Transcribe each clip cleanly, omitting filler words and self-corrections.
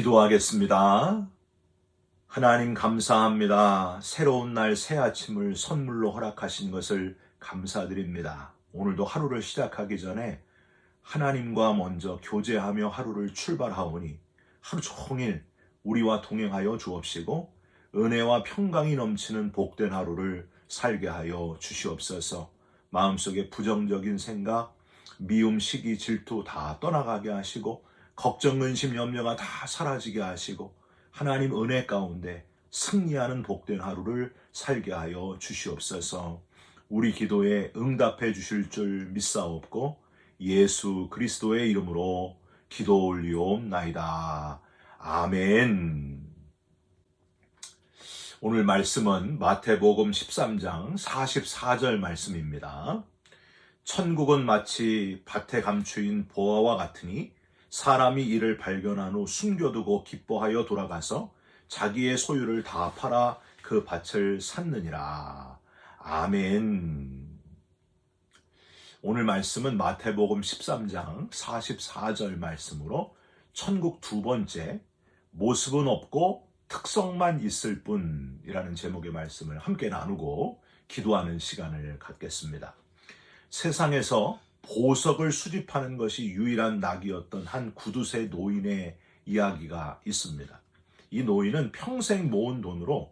기도하겠습니다. 하나님 감사합니다. 새로운 날 새 아침을 선물로 허락하신 것을 감사드립니다. 오늘도 하루를 시작하기 전에 하나님과 먼저 교제하며 하루를 출발하오니 하루 종일 우리와 동행하여 주옵시고 은혜와 평강이 넘치는 복된 하루를 살게 하여 주시옵소서. 마음속에 부정적인 생각, 미움, 시기, 질투 다 떠나가게 하시고 걱정, 근심, 염려가 다 사라지게 하시고 하나님 은혜 가운데 승리하는 복된 하루를 살게 하여 주시옵소서. 우리 기도에 응답해 주실 줄 믿사옵고 예수 그리스도의 이름으로 기도 올리옵나이다. 아멘. 오늘 말씀은 마태복음 13장 44절 말씀입니다. 천국은 마치 밭에 감추인 보화와 같으니 사람이 이를 발견한 후 숨겨두고 기뻐하여 돌아가서 자기의 소유를 다 팔아 그 밭을 샀느니라. 아멘. 오늘 말씀은 마태복음 13장 44절 말씀으로 천국 두 번째, 모습은 없고 특성만 있을 뿐이라는 제목의 말씀을 함께 나누고 기도하는 시간을 갖겠습니다. 세상에서 보석을 수집하는 것이 유일한 낙이었던 한 구두쇠 노인의 이야기가 있습니다. 이 노인은 평생 모은 돈으로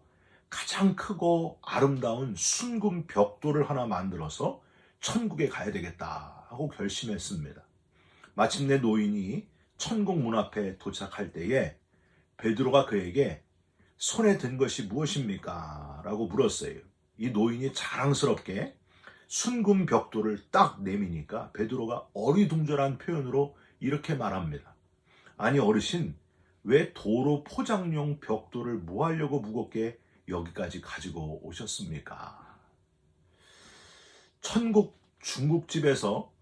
가장 크고 아름다운 순금 벽돌을 하나 만들어서 천국에 가야 되겠다 하고 결심했습니다. 마침내 노인이 천국 문 앞에 도착할 때에 베드로가 그에게 손에 든 것이 무엇입니까? 라고 물었어요. 이 노인이 자랑스럽게 순금 벽돌을 딱 내미니까 베드로가 어리둥절한 표현으로 이렇게 말합니다. 아니 어르신, 왜 도로 포장용 벽돌을 뭐 하려고 무겁게 여기까지 가지고 오셨습니까? 천국 중국집에서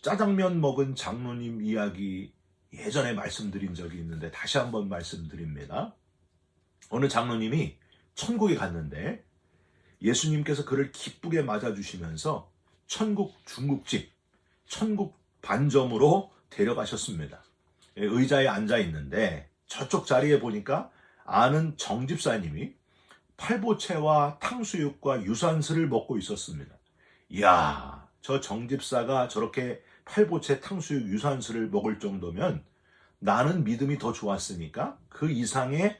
짜장면 먹은 장로님 이야기 예전에 말씀드린 적이 있는데 다시 한번 말씀드립니다. 어느 장로님이 천국에 갔는데 예수님께서 그를 기쁘게 맞아주시면서 천국 중국집, 천국 반점으로 데려가셨습니다. 의자에 앉아 있는데 저쪽 자리에 보니까 아는 정집사님이 팔보채와 탕수육과 유산슬을 먹고 있었습니다. 이야, 저 정집사가 저렇게 팔보채, 탕수육, 유산슬을 먹을 정도면 나는 믿음이 더 좋았으니까 그 이상의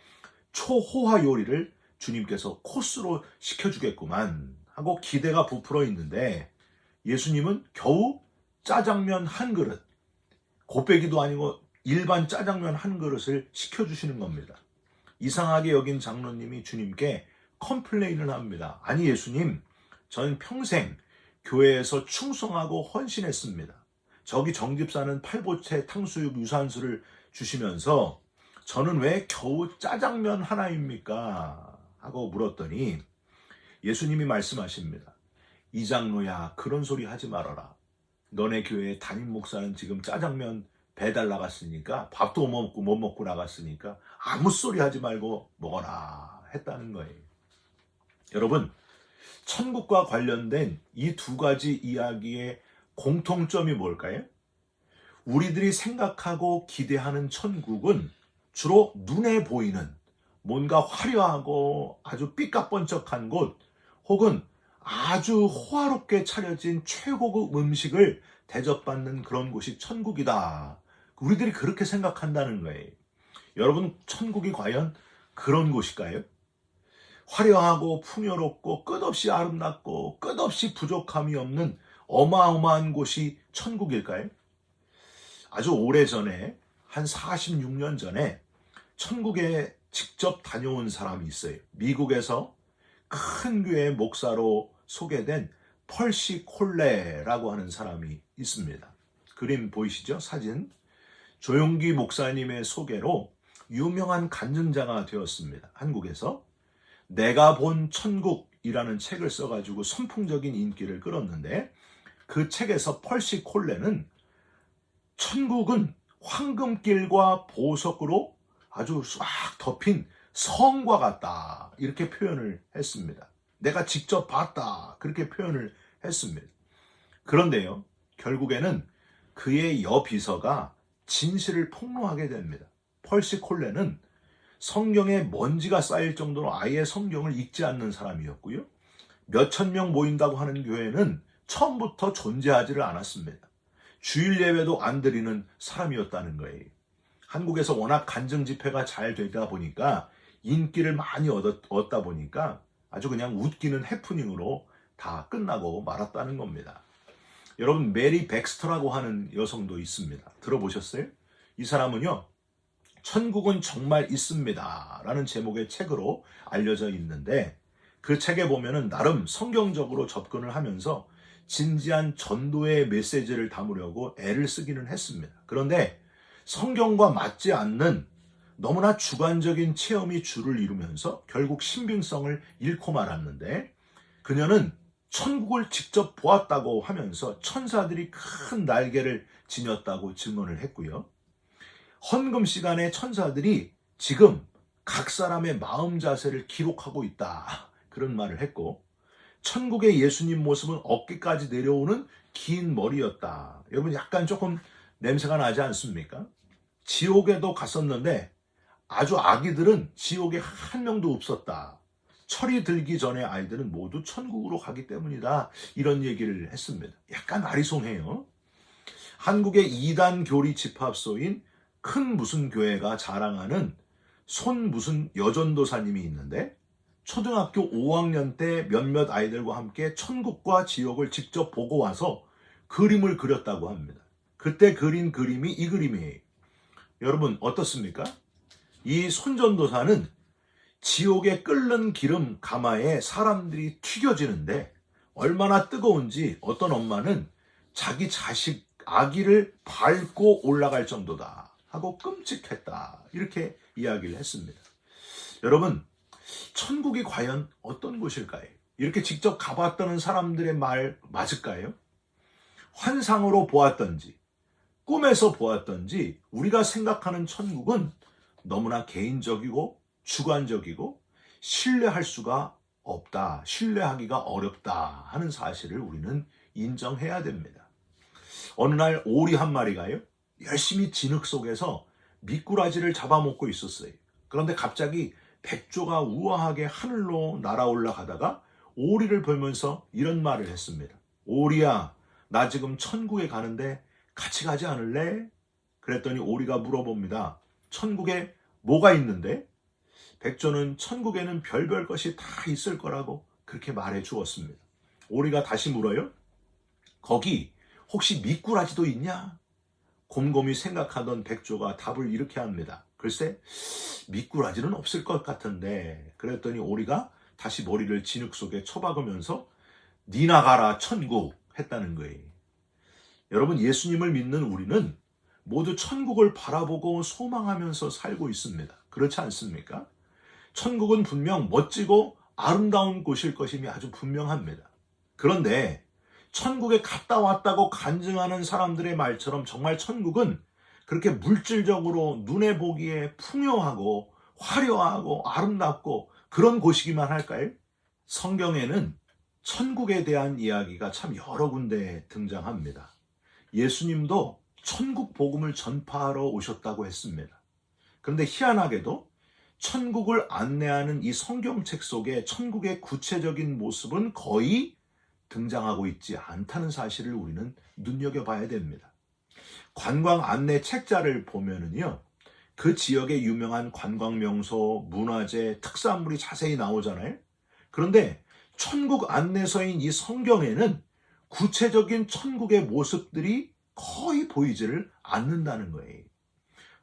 초호화 요리를 주님께서 코스로 시켜주겠구만 하고 기대가 부풀어 있는데 예수님은 겨우 짜장면 한 그릇, 곱빼기도 아니고 일반 짜장면 한 그릇을 시켜주시는 겁니다. 이상하게 여긴 장로님이 주님께 컴플레인을 합니다. 아니 예수님, 전 평생 교회에서 충성하고 헌신했습니다. 저기 정집사는 팔보채, 탕수육, 유산슬을 주시면서 저는 왜 겨우 짜장면 하나입니까? 하고 물었더니 예수님이 말씀하십니다. 이 장로야, 그런 소리 하지 말아라. 너네 교회 담임 목사는 지금 짜장면 배달 나갔으니까 밥도 못 먹고 나갔으니까 아무 소리 하지 말고 먹어라 했다는 거예요. 여러분, 천국과 관련된 이 두 가지 이야기의 공통점이 뭘까요? 우리들이 생각하고 기대하는 천국은 주로 눈에 보이는 뭔가 화려하고 아주 삐까뻔쩍한 곳 혹은 아주 호화롭게 차려진 최고급 음식을 대접받는 그런 곳이 천국이다. 우리들이 그렇게 생각한다는 거예요. 여러분, 천국이 과연 그런 곳일까요? 화려하고 풍요롭고 끝없이 아름답고 끝없이 부족함이 없는 어마어마한 곳이 천국일까요? 아주 오래전에 한 46년 전에 천국에 직접 다녀온 사람이 있어요. 미국에서 큰 교회 목사로 소개된 펄시 콜레라고 하는 사람이 있습니다. 그림 보이시죠? 사진. 조용기 목사님의 소개로 유명한 간증자가 되었습니다. 한국에서. 내가 본 천국이라는 책을 써가지고 선풍적인 인기를 끌었는데 그 책에서 펄시 콜레는 천국은 황금길과 보석으로 아주 싹 덮인 성과 같다 이렇게 표현을 했습니다. 내가 직접 봤다 그렇게 표현을 했습니다. 그런데요, 결국에는 그의 여비서가 진실을 폭로하게 됩니다. 펄시 콜레는 성경에 먼지가 쌓일 정도로 아예 성경을 읽지 않는 사람이었고요. 몇천 명 모인다고 하는 교회는 처음부터 존재하지를 않았습니다. 주일 예배도 안 드리는 사람이었다는 거예요. 한국에서 워낙 간증 집회가 잘 되다 보니까 인기를 많이 얻다 보니까 아주 그냥 웃기는 해프닝으로 다 끝나고 말았다는 겁니다. 여러분, 메리 백스터라고 하는 여성도 있습니다. 들어보셨어요? 이 사람은요, 천국은 정말 있습니다 라는 제목의 책으로 알려져 있는데, 그 책에 보면은 나름 성경적으로 접근을 하면서 진지한 전도의 메시지를 담으려고 애를 쓰기는 했습니다. 그런데 성경과 맞지 않는 너무나 주관적인 체험이 주를 이루면서 결국 신빙성을 잃고 말았는데, 그녀는 천국을 직접 보았다고 하면서 천사들이 큰 날개를 지녔다고 증언을 했고요. 헌금 시간에 천사들이 지금 각 사람의 마음 자세를 기록하고 있다, 그런 말을 했고, 천국의 예수님 모습은 어깨까지 내려오는 긴 머리였다. 여러분, 약간 조금 냄새가 나지 않습니까? 지옥에도 갔었는데 아주 아기들은 지옥에 한 명도 없었다. 철이 들기 전에 아이들은 모두 천국으로 가기 때문이다. 이런 얘기를 했습니다. 약간 아리송해요. 한국의 2단 교리 집합소인 큰 무슨 교회가 자랑하는 손 무슨 여전도사님이 있는데, 초등학교 5학년 때 몇몇 아이들과 함께 천국과 지옥을 직접 보고 와서 그림을 그렸다고 합니다. 그때 그린 그림이 이 그림이에요. 여러분, 어떻습니까? 이 손전도사는 지옥에 끓는 기름 가마에 사람들이 튀겨지는데 얼마나 뜨거운지 어떤 엄마는 자기 자식 아기를 밟고 올라갈 정도다 하고 끔찍했다, 이렇게 이야기를 했습니다. 여러분, 천국이 과연 어떤 곳일까요? 이렇게 직접 가봤다는 사람들의 말 맞을까요? 환상으로 보았던지 꿈에서 보았던지 우리가 생각하는 천국은 너무나 개인적이고 주관적이고 신뢰할 수가 없다, 신뢰하기가 어렵다 하는 사실을 우리는 인정해야 됩니다. 어느 날 오리 한 마리가요, 열심히 진흙 속에서 미꾸라지를 잡아먹고 있었어요. 그런데 갑자기 백조가 우아하게 하늘로 날아올라 가다가 오리를 보면서 이런 말을 했습니다. 오리야, 나 지금 천국에 가는데 같이 가지 않을래? 그랬더니 오리가 물어봅니다. 천국에 뭐가 있는데? 백조는 천국에는 별별 것이 다 있을 거라고 그렇게 말해 주었습니다. 오리가 다시 물어요. 거기 혹시 미꾸라지도 있냐? 곰곰이 생각하던 백조가 답을 이렇게 합니다. 글쎄, 미꾸라지는 없을 것 같은데. 그랬더니 오리가 다시 머리를 진흙 속에 쳐박으면서 니나 가라 천국 했다는 거예요. 여러분, 예수님을 믿는 우리는 모두 천국을 바라보고 소망하면서 살고 있습니다. 그렇지 않습니까? 천국은 분명 멋지고 아름다운 곳일 것임이 아주 분명합니다. 그런데 천국에 갔다 왔다고 간증하는 사람들의 말처럼 정말 천국은 그렇게 물질적으로 눈에 보기에 풍요하고 화려하고 아름답고 그런 곳이기만 할까요? 성경에는 천국에 대한 이야기가 참 여러 군데 등장합니다. 예수님도 천국 복음을 전파하러 오셨다고 했습니다. 그런데 희한하게도 천국을 안내하는 이 성경책 속에 천국의 구체적인 모습은 거의 등장하고 있지 않다는 사실을 우리는 눈여겨봐야 됩니다. 관광 안내 책자를 보면은요, 그 지역의 유명한 관광 명소, 문화재, 특산물이 자세히 나오잖아요. 그런데 천국 안내서인 이 성경에는 구체적인 천국의 모습들이 거의 보이지를 않는다는 거예요.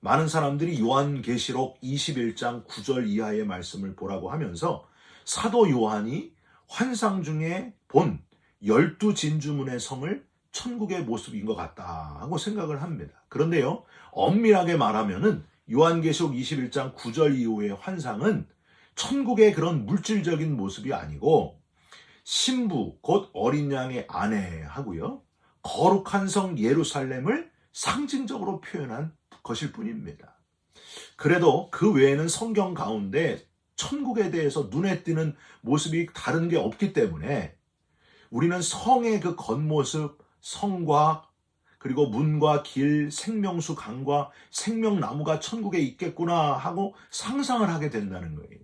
많은 사람들이 요한계시록 21장 9절 이하의 말씀을 보라고 하면서 사도 요한이 환상 중에 본 12진주문의 성을 천국의 모습인 것 같다 하고 생각을 합니다. 그런데요, 엄밀하게 말하면은 요한계시록 21장 9절 이후의 환상은 천국의 그런 물질적인 모습이 아니고 신부 곧 어린 양의 아내하고요, 거룩한 성 예루살렘을 상징적으로 표현한 것일 뿐입니다. 그래도 그 외에는 성경 가운데 천국에 대해서 눈에 띄는 모습이 다른 게 없기 때문에 우리는 성의 그 겉모습, 성과 그리고 문과 길, 생명수 강과 생명나무가 천국에 있겠구나 하고 상상을 하게 된다는 거예요.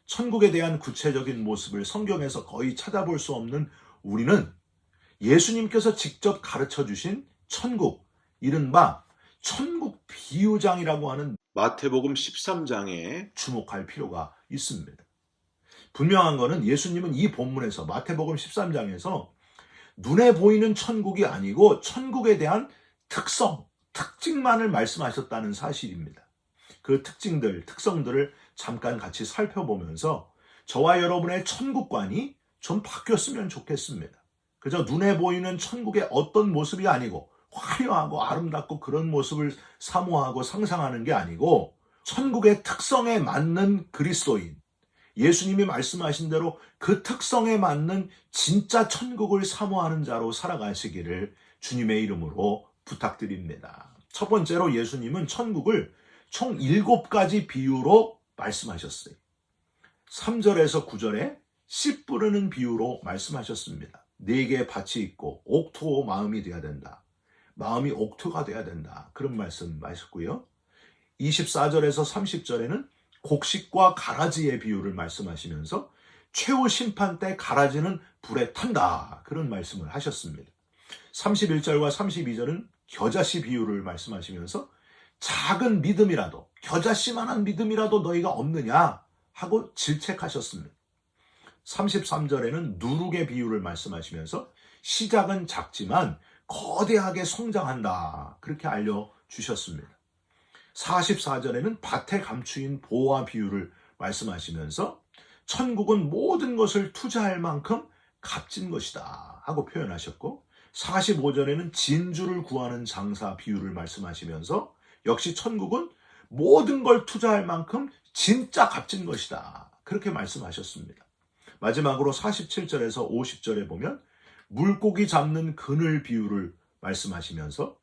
천국에 대한 구체적인 모습을 성경에서 거의 찾아볼 수 없는 우리는 예수님께서 직접 가르쳐 주신 천국, 이른바 천국 비유장이라고 하는 마태복음 13장에 주목할 필요가 있습니다. 분명한 것은 예수님은 이 본문에서 마태복음 13장에서 눈에 보이는 천국이 아니고 천국에 대한 특성, 특징만을 말씀하셨다는 사실입니다. 그 특성들을 잠깐 같이 살펴보면서 저와 여러분의 천국관이 좀 바뀌었으면 좋겠습니다. 그저 눈에 보이는 천국의 어떤 모습이 아니고 화려하고 아름답고 그런 모습을 사모하고 상상하는 게 아니고 천국의 특성에 맞는 그리스도인, 예수님이 말씀하신 대로 그 특성에 맞는 진짜 천국을 사모하는 자로 살아가시기를 주님의 이름으로 부탁드립니다. 첫 번째로 예수님은 천국을 총 7가지 비유로 말씀하셨어요. 3절에서 9절에 씨 뿌르는 비유로 말씀하셨습니다. 4개의 밭이 있고 옥토 마음이 돼야 된다. 마음이 옥토가 돼야 된다. 그런 말씀하셨고요. 24절에서 30절에는 곡식과 가라지의 비유를 말씀하시면서 최후 심판 때 가라지는 불에 탄다. 그런 말씀을 하셨습니다. 31절과 32절은 겨자씨 비유를 말씀하시면서 작은 믿음이라도, 겨자씨만한 믿음이라도 너희가 없느냐 하고 질책하셨습니다. 33절에는 누룩의 비유를 말씀하시면서 시작은 작지만 거대하게 성장한다. 그렇게 알려주셨습니다. 44절에는 밭에 감추인 보화 비유를 말씀하시면서 천국은 모든 것을 투자할 만큼 값진 것이다 하고 표현하셨고, 45절에는 진주를 구하는 장사 비유를 말씀하시면서 역시 천국은 모든 걸 투자할 만큼 진짜 값진 것이다. 그렇게 말씀하셨습니다. 마지막으로 47절에서 50절에 보면 물고기 잡는 그늘 비유를 말씀하시면서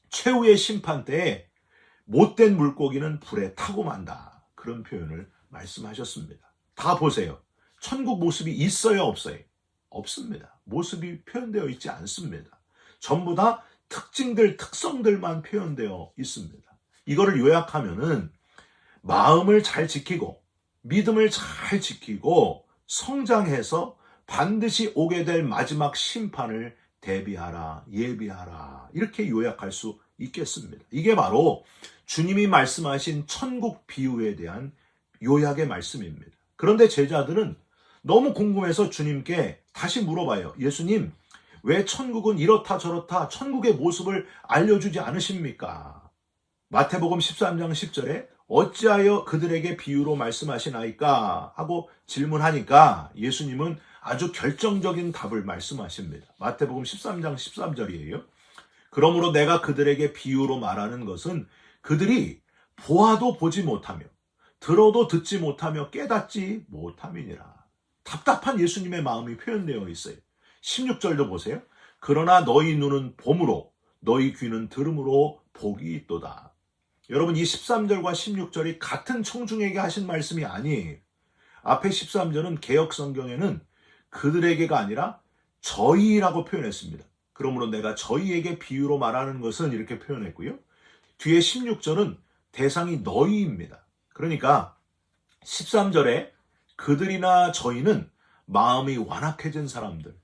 최후의 심판 때에 못된 물고기는 불에 타고 만다. 그런 표현을 말씀하셨습니다. 다 보세요. 천국 모습이 있어요, 없어요? 없습니다. 모습이 표현되어 있지 않습니다. 전부 다 특성들만 표현되어 있습니다. 이거를 요약하면은 마음을 잘 지키고 믿음을 잘 지키고 성장해서 반드시 오게 될 마지막 심판을 대비하라, 예비하라, 이렇게 요약할 수 있겠습니다. 이게 바로 주님이 말씀하신 천국 비유에 대한 요약의 말씀입니다. 그런데 제자들은 너무 궁금해서 주님께 다시 물어봐요. 예수님, 왜 천국은 이렇다 저렇다 천국의 모습을 알려주지 않으십니까? 마태복음 13장 10절에 어찌하여 그들에게 비유로 말씀하시나이까 하고 질문하니까 예수님은 아주 결정적인 답을 말씀하십니다. 마태복음 13장 13절이에요. 그러므로 내가 그들에게 비유로 말하는 것은 그들이 보아도 보지 못하며 들어도 듣지 못하며 깨닫지 못함이니라. 답답한 예수님의 마음이 표현되어 있어요. 16절도 보세요. 그러나 너희 눈은 봄으로 너희 귀는 들음으로 복이 있도다. 여러분, 이 13절과 16절이 같은 청중에게 하신 말씀이 아니에요. 앞에 13절은 개역 성경에는 그들에게가 아니라 저희라고 표현했습니다. 그러므로 내가 저희에게 비유로 말하는 것은 이렇게 표현했고요. 뒤에 16절은 대상이 너희입니다. 그러니까 13절에 그들이나 저희는 마음이 완악해진 사람들,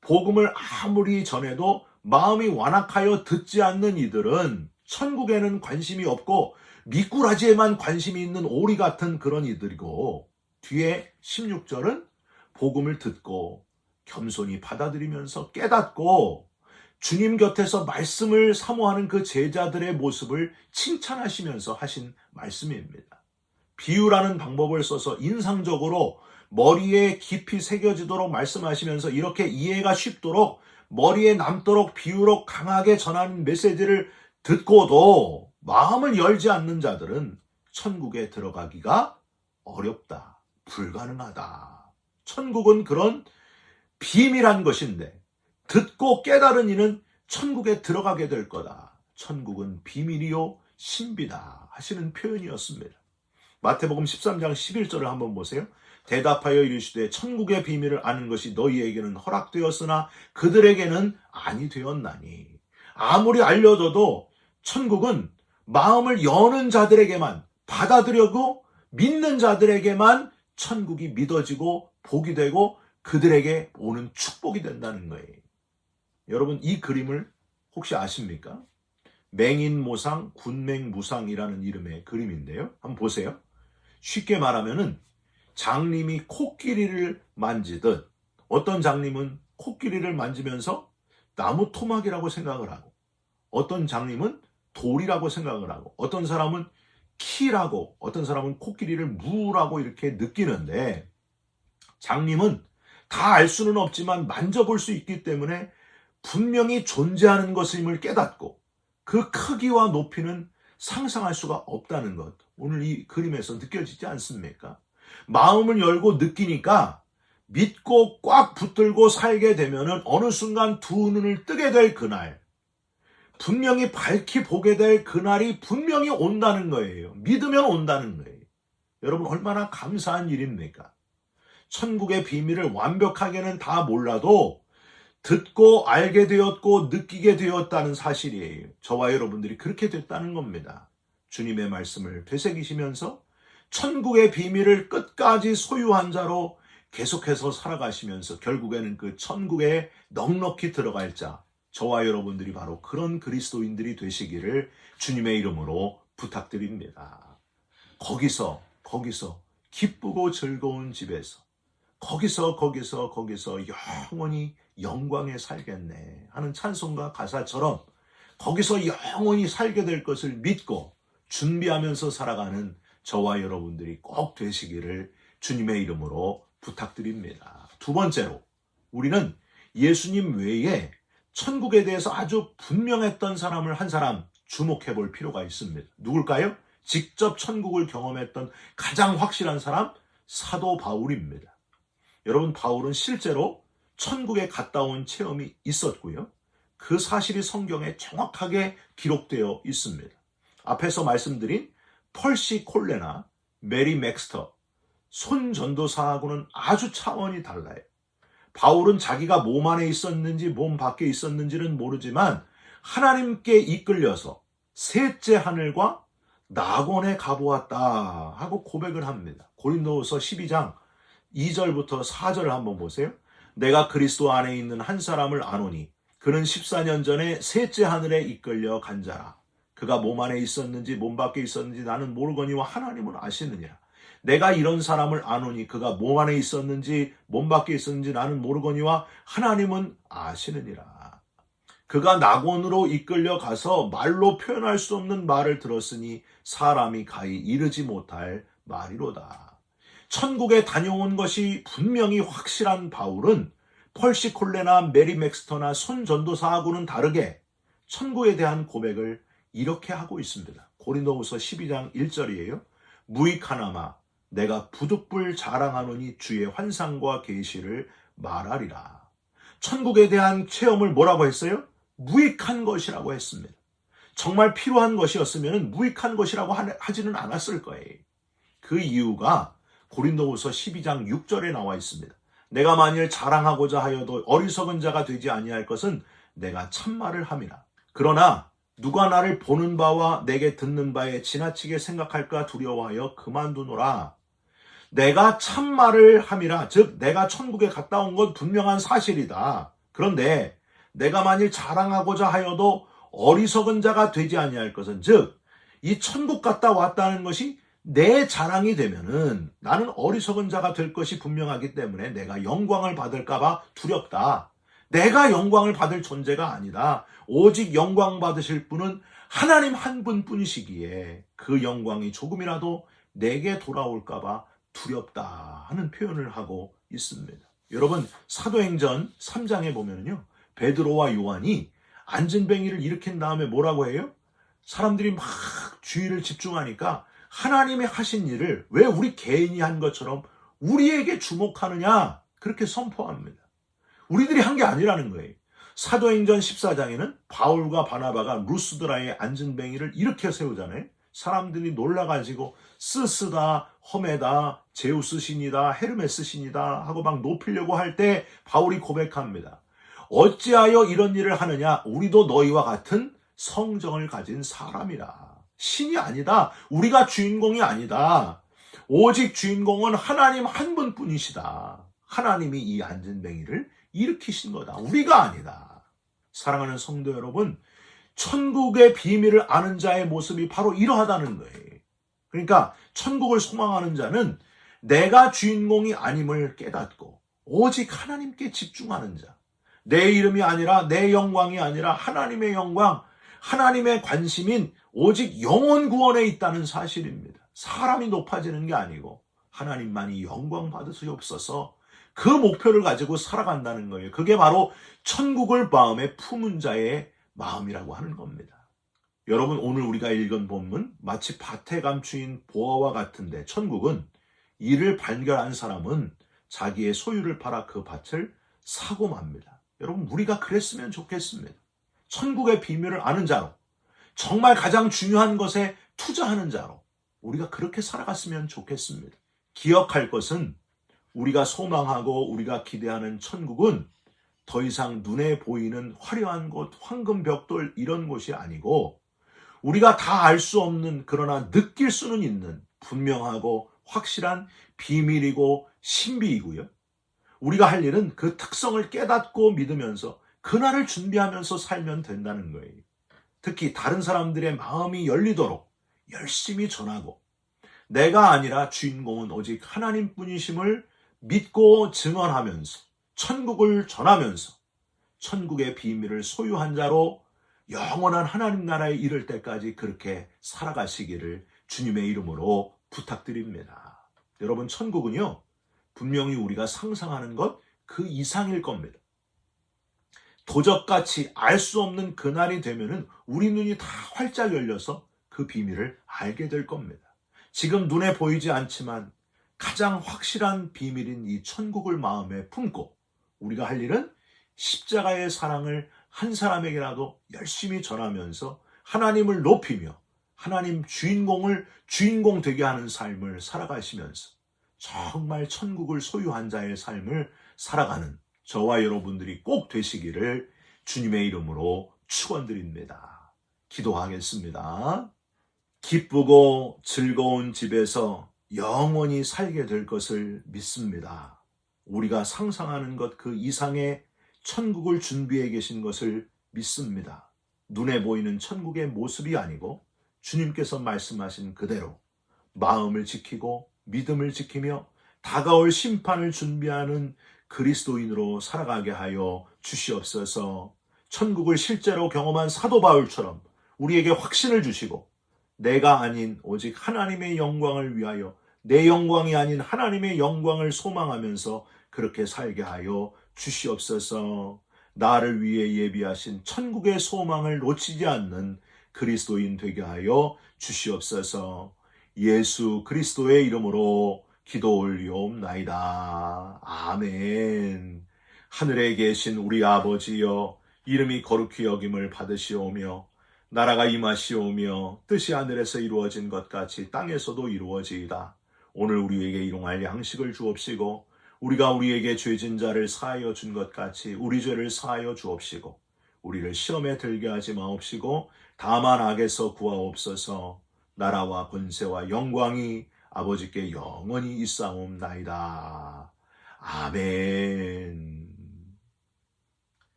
복음을 아무리 전해도 마음이 완악하여 듣지 않는 이들은 천국에는 관심이 없고 미꾸라지에만 관심이 있는 오리 같은 그런 이들이고, 뒤에 16절은 복음을 듣고 겸손히 받아들이면서 깨닫고 주님 곁에서 말씀을 사모하는 그 제자들의 모습을 칭찬하시면서 하신 말씀입니다. 비유라는 방법을 써서 인상적으로 머리에 깊이 새겨지도록 말씀하시면서 이렇게 이해가 쉽도록 머리에 남도록 비유로 강하게 전하는 메시지를 듣고도 마음을 열지 않는 자들은 천국에 들어가기가 어렵다, 불가능하다. 천국은 그런 비밀한 것인데 듣고 깨달은 이는 천국에 들어가게 될 거다. 천국은 비밀이요 신비다 하시는 표현이었습니다. 마태복음 13장 11절을 한번 보세요. 대답하여 이르시되 천국의 비밀을 아는 것이 너희에게는 허락되었으나 그들에게는 아니 되었나니 아무리 알려줘도 천국은 마음을 여는 자들에게만 받아들여고 믿는 자들에게만 천국이 믿어지고 복이 되고 그들에게 오는 축복이 된다는 거예요. 여러분, 이 그림을 혹시 아십니까? 맹인모상, 군맹무상이라는 이름의 그림인데요. 한번 보세요. 쉽게 말하면은 장님이 코끼리를 만지듯 어떤 장님은 코끼리를 만지면서 나무 토막이라고 생각을 하고 어떤 장님은 돌이라고 생각을 하고 어떤 사람은 키라고 어떤 사람은 코끼리를 무라고 이렇게 느끼는데 장님은 다 알 수는 없지만 만져볼 수 있기 때문에 분명히 존재하는 것임을 깨닫고 그 크기와 높이는 상상할 수가 없다는 것. 오늘 이 그림에서 느껴지지 않습니까? 마음을 열고 느끼니까 믿고 꽉 붙들고 살게 되면은 어느 순간 두 눈을 뜨게 될 그날, 분명히 밝히 보게 될 그날이 분명히 온다는 거예요. 믿으면 온다는 거예요. 여러분, 얼마나 감사한 일입니까? 천국의 비밀을 완벽하게는 다 몰라도 듣고 알게 되었고 느끼게 되었다는 사실이에요. 저와 여러분들이 그렇게 됐다는 겁니다. 주님의 말씀을 되새기시면서 천국의 비밀을 끝까지 소유한 자로 계속해서 살아가시면서 결국에는 그 천국에 넉넉히 들어갈 자, 저와 여러분들이 바로 그런 그리스도인들이 되시기를 주님의 이름으로 부탁드립니다. 거기서 기쁘고 즐거운 집에서 거기서 영원히 영광에 살겠네 하는 찬송가 가사처럼 거기서 영원히 살게 될 것을 믿고 준비하면서 살아가는 저와 여러분들이 꼭 되시기를 주님의 이름으로 부탁드립니다. 두 번째로, 우리는 예수님 외에 천국에 대해서 아주 분명했던 사람을 한 사람 주목해 볼 필요가 있습니다. 누굴까요? 직접 천국을 경험했던 가장 확실한 사람, 사도 바울입니다. 여러분, 바울은 실제로 천국에 갔다 온 체험이 있었고요. 그 사실이 성경에 정확하게 기록되어 있습니다. 앞에서 말씀드린 펄시 콜레나 메리 맥스터, 손 전도사하고는 아주 차원이 달라요. 바울은 자기가 몸 안에 있었는지 몸 밖에 있었는지는 모르지만 하나님께 이끌려서 셋째 하늘과 낙원에 가보았다 하고 고백을 합니다. 고린도후서 12장 2절부터 4절을 한번 보세요. 내가 그리스도 안에 있는 한 사람을 아노니 그는 14년 전에 셋째 하늘에 이끌려 간 자라. 그가 몸 안에 있었는지 몸 밖에 있었는지 나는 모르거니와 하나님은 아시느니라. 내가 이런 사람을 아노니 그가 몸 안에 있었는지 몸 밖에 있었는지 나는 모르거니와 하나님은 아시느니라. 그가 낙원으로 이끌려 가서 말로 표현할 수 없는 말을 들었으니 사람이 가히 이르지 못할 말이로다. 천국에 다녀온 것이 분명히 확실한 바울은 펄시 콜레나 메리 맥스터나 손 전도사하고는 다르게 천국에 대한 고백을 이렇게 하고 있습니다. 고린도후서 12장 1절이에요. 무익하나마 내가 부득불 자랑하노니 주의 환상과 계시를 말하리라. 천국에 대한 체험을 뭐라고 했어요? 무익한 것이라고 했습니다. 정말 필요한 것이었으면 무익한 것이라고 하지는 않았을 거예요. 그 이유가 고린도후서 12장 6절에 나와 있습니다. 내가 만일 자랑하고자 하여도 어리석은 자가 되지 아니할 것은 내가 참말을 함이라. 그러나 누가 나를 보는 바와 내게 듣는 바에 지나치게 생각할까 두려워하여 그만두노라. 내가 참말을 함이라. 즉 내가 천국에 갔다 온 건 분명한 사실이다. 그런데 내가 만일 자랑하고자 하여도 어리석은 자가 되지 아니할 것은 즉 이 천국 갔다 왔다는 것이 내 자랑이 되면은 나는 어리석은 자가 될 것이 분명하기 때문에 내가 영광을 받을까 봐 두렵다. 내가 영광을 받을 존재가 아니다. 오직 영광 받으실 분은 하나님 한 분뿐이시기에 그 영광이 조금이라도 내게 돌아올까 봐 두렵다 하는 표현을 하고 있습니다. 여러분, 사도행전 3장에 보면요, 베드로와 요한이 안전뱅이를 일으킨 다음에 뭐라고 해요? 사람들이 막 주의를 집중하니까 하나님이 하신 일을 왜 우리 개인이 한 것처럼 우리에게 주목하느냐, 그렇게 선포합니다. 우리들이 한 게 아니라는 거예요. 사도행전 14장에는 바울과 바나바가 루스드라의 안전뱅이를 일으켜 세우잖아요. 사람들이 놀라가지고 스스다, 험에다, 제우스 신이다, 헤르메스 신이다 하고 막 높이려고 할 때 바울이 고백합니다. 어찌하여 이런 일을 하느냐? 우리도 너희와 같은 성정을 가진 사람이라. 신이 아니다. 우리가 주인공이 아니다. 오직 주인공은 하나님 한 분뿐이시다. 하나님이 이 안진뱅이를 일으키신 거다. 우리가 아니다. 사랑하는 성도 여러분, 천국의 비밀을 아는 자의 모습이 바로 이러하다는 거예요. 그러니까 천국을 소망하는 자는 내가 주인공이 아님을 깨닫고 오직 하나님께 집중하는 자. 내 이름이 아니라 내 영광이 아니라 하나님의 영광, 하나님의 관심인 오직 영혼 구원에 있다는 사실입니다. 사람이 높아지는 게 아니고 하나님만이 영광 받으시옵소서, 그 목표를 가지고 살아간다는 거예요. 그게 바로 천국을 마음에 품은 자의 마음이라고 하는 겁니다. 여러분, 오늘 우리가 읽은 본문 마치 밭에 감추인 보화와 같은데, 천국은 이를 발견한 사람은 자기의 소유를 팔아 그 밭을 사고 맙니다. 여러분, 우리가 그랬으면 좋겠습니다. 천국의 비밀을 아는 자로, 정말 가장 중요한 것에 투자하는 자로 우리가 그렇게 살아갔으면 좋겠습니다. 기억할 것은 우리가 소망하고 우리가 기대하는 천국은 더 이상 눈에 보이는 화려한 곳, 황금 벽돌 이런 곳이 아니고, 우리가 다 알 수 없는, 그러나 느낄 수는 있는 분명하고 확실한 비밀이고 신비이고요. 우리가 할 일은 그 특성을 깨닫고 믿으면서 그날을 준비하면서 살면 된다는 거예요. 특히 다른 사람들의 마음이 열리도록 열심히 전하고, 내가 아니라 주인공은 오직 하나님뿐이심을 믿고 증언하면서 천국을 전하면서 천국의 비밀을 소유한 자로 영원한 하나님 나라에 이를 때까지 그렇게 살아가시기를 주님의 이름으로 부탁드립니다. 여러분, 천국은요, 분명히 우리가 상상하는 것 그 이상일 겁니다. 도적같이 알 수 없는 그날이 되면은 우리 눈이 다 활짝 열려서 그 비밀을 알게 될 겁니다. 지금 눈에 보이지 않지만 가장 확실한 비밀인 이 천국을 마음에 품고 우리가 할 일은 십자가의 사랑을 한 사람에게라도 열심히 전하면서 하나님을 높이며 하나님 주인공을 주인공 되게 하는 삶을 살아가시면서 정말 천국을 소유한 자의 삶을 살아가는 저와 여러분들이 꼭 되시기를 주님의 이름으로 축원드립니다. 기도하겠습니다. 기쁘고 즐거운 집에서 영원히 살게 될 것을 믿습니다. 우리가 상상하는 것 그 이상의 천국을 준비해 계신 것을 믿습니다. 눈에 보이는 천국의 모습이 아니고 주님께서 말씀하신 그대로 마음을 지키고 믿음을 지키며 다가올 심판을 준비하는 그리스도인으로 살아가게 하여 주시옵소서. 천국을 실제로 경험한 사도 바울처럼 우리에게 확신을 주시고, 내가 아닌 오직 하나님의 영광을 위하여 내 영광이 아닌 하나님의 영광을 소망하면서 그렇게 살게 하여 주시옵소서. 나를 위해 예비하신 천국의 소망을 놓치지 않는 그리스도인 되게 하여 주시옵소서. 예수 그리스도의 이름으로 기도 올리옵나이다. 아멘. 하늘에 계신 우리 아버지여, 이름이 거룩히 여김을 받으시오며 나라가 임하시오며 뜻이 하늘에서 이루어진 것 같이 땅에서도 이루어지이다. 오늘 우리에게 일용할 양식을 주옵시고, 우리가 우리에게 죄진 자를 사하여 준 것 같이 우리 죄를 사하여 주옵시고, 우리를 시험에 들게 하지 마옵시고 다만 악에서 구하옵소서. 나라와 권세와 영광이 아버지께 영원히 있사옵나이다. 아멘.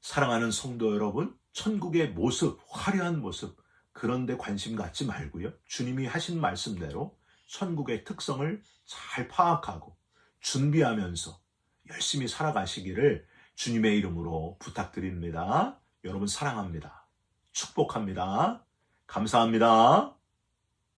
사랑하는 성도 여러분, 천국의 모습, 화려한 모습, 그런 데 관심 갖지 말고요, 주님이 하신 말씀대로 천국의 특성을 잘 파악하고 준비하면서 열심히 살아가시기를 주님의 이름으로 부탁드립니다. 여러분 사랑합니다. 축복합니다. 감사합니다.